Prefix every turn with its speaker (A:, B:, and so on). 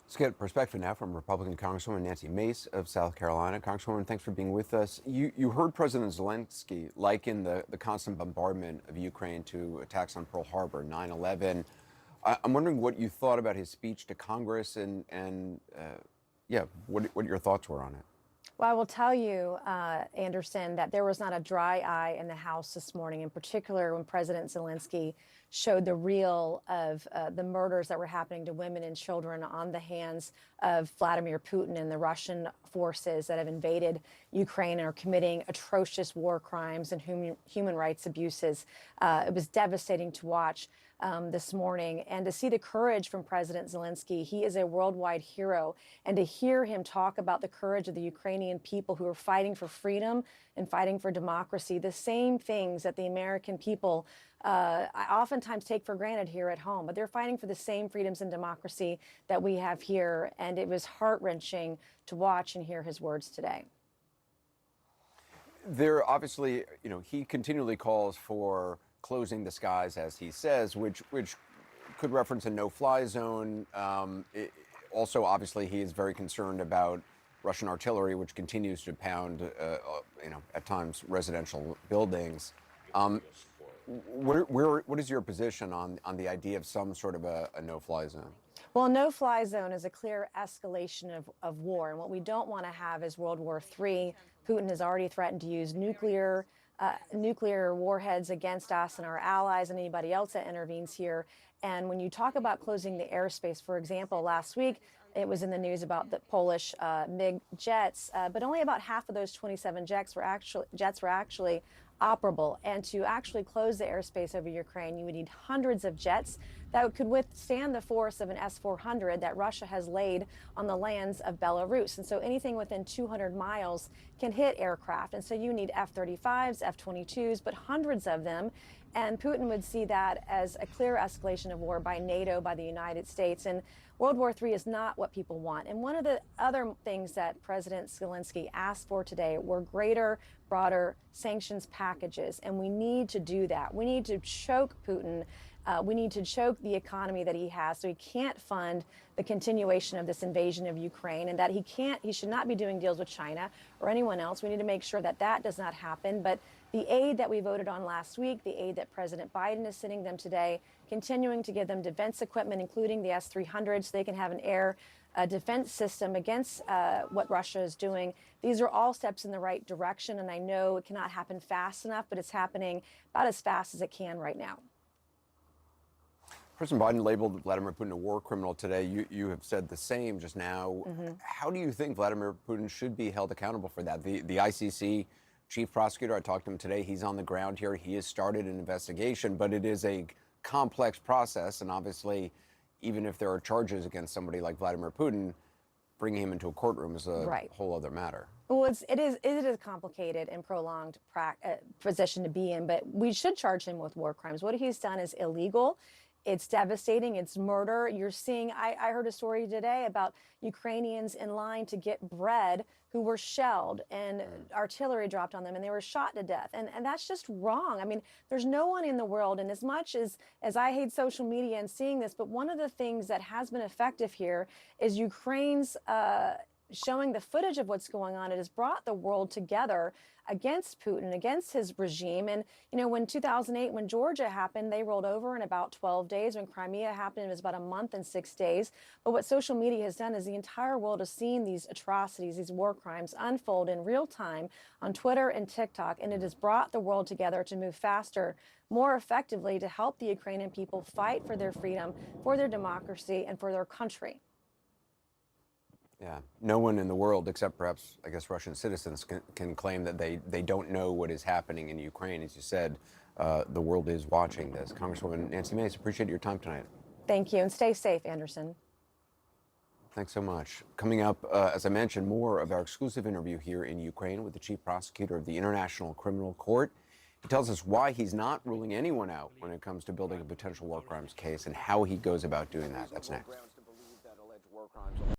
A: Let's get perspective now from Republican Congresswoman Nancy Mace of South Carolina. Congresswoman, thanks for being with us. You heard President Zelensky liken the constant bombardment of Ukraine to attacks on Pearl Harbor, 9/11. I'm wondering what you thought about his speech to Congress and what your thoughts were on it.
B: Well, I will tell you, Anderson, that there was not a dry eye in the House this morning, in particular when President Zelensky showed the reel of the murders that were happening to women and children on the hands of Vladimir Putin and the Russian forces that have invaded Ukraine and are committing atrocious war crimes and human rights abuses. It was devastating to watch this morning, and to see the courage from President Zelensky. He is a worldwide hero, and to hear him talk about the courage of the Ukrainian people who are fighting for freedom and fighting for democracy, the same things that the American people I oftentimes take for granted here at home, but they're fighting for the same freedoms and democracy that we have here, and it was heart-wrenching to watch and hear his words today.
A: There obviously, he continually calls for closing the skies, as he says, which could reference a no-fly zone. Also, obviously, he is very concerned about Russian artillery, which continues to pound, at times, residential buildings. What is your position on the idea of some sort of a no-fly zone?
B: Well, a no-fly zone is a clear escalation of war, and what we don't want to have is World War III. Putin has already threatened to use nuclear warheads against us and our allies and anybody else that intervenes here. And when you talk about closing the airspace, for example, last week it was in the news about the Polish MiG jets, but only about half of those 27 jets were actually operable. And to actually close the airspace over Ukraine, you would need hundreds of jets that could withstand the force of an S-400 that Russia has laid on the lands of Belarus. And so anything within 200 miles can hit aircraft. And so you need F-35s, F-22s, but hundreds of them. And Putin would see that as a clear escalation of war by NATO, by the United States. And World War III is not what people want. And one of the other things that President Zelensky asked for today were greater, broader sanctions packages. And we need to do that. We need to choke Putin. We need to choke the economy that he has so he can't fund the continuation of this invasion of Ukraine, and that he should not be doing deals with China or anyone else. We need to make sure that that does not happen. But the aid that we voted on last week, the aid that President Biden is sending them today, continuing to give them defense equipment, including the S-300, so they can have an air defense system against what Russia is doing. These are all steps in the right direction, and I know it cannot happen fast enough, but it's happening about as fast as it can right now.
A: President Biden labeled Vladimir Putin a war criminal today. You have said the same just now. Mm-hmm. How do you think Vladimir Putin should be held accountable for that? The ICC chief prosecutor, I talked to him today, he's on the ground here. He has started an investigation, but it is a complex process. And obviously, even if there are charges against somebody like Vladimir Putin, bringing him into a courtroom is a whole other matter.
B: Well, it is a complicated and prolonged position to be in, but we should charge him with war crimes. What he's done is illegal. It's devastating. It's murder. You're seeing, I heard a story today about Ukrainians in line to get bread who were shelled and artillery dropped on them and they were shot to death. And that's just wrong. I mean, there's no one in the world, and as much as I hate social media and seeing this, but one of the things that has been effective here is Ukraine's showing the footage of what's going on. It has brought the world together against Putin, against his regime. And, when 2008, when Georgia happened, they rolled over in about 12 days. When Crimea happened, it was about a month and 6 days. But what social media has done is the entire world has seen these atrocities, these war crimes unfold in real time on Twitter and TikTok. And it has brought the world together to move faster, more effectively, to help the Ukrainian people fight for their freedom, for their democracy, and for their country.
A: Yeah, no one in the world, except perhaps, I guess, Russian citizens, can claim that they don't know what is happening in Ukraine. As you said, the world is watching this. Congresswoman Nancy Mace, appreciate your time tonight.
B: Thank you, and stay safe, Anderson.
A: Thanks so much. Coming up, as I mentioned, more of our exclusive interview here in Ukraine with the chief prosecutor of the International Criminal Court. He tells us why he's not ruling anyone out when it comes to building a potential war crimes case and how he goes about doing that. That's next.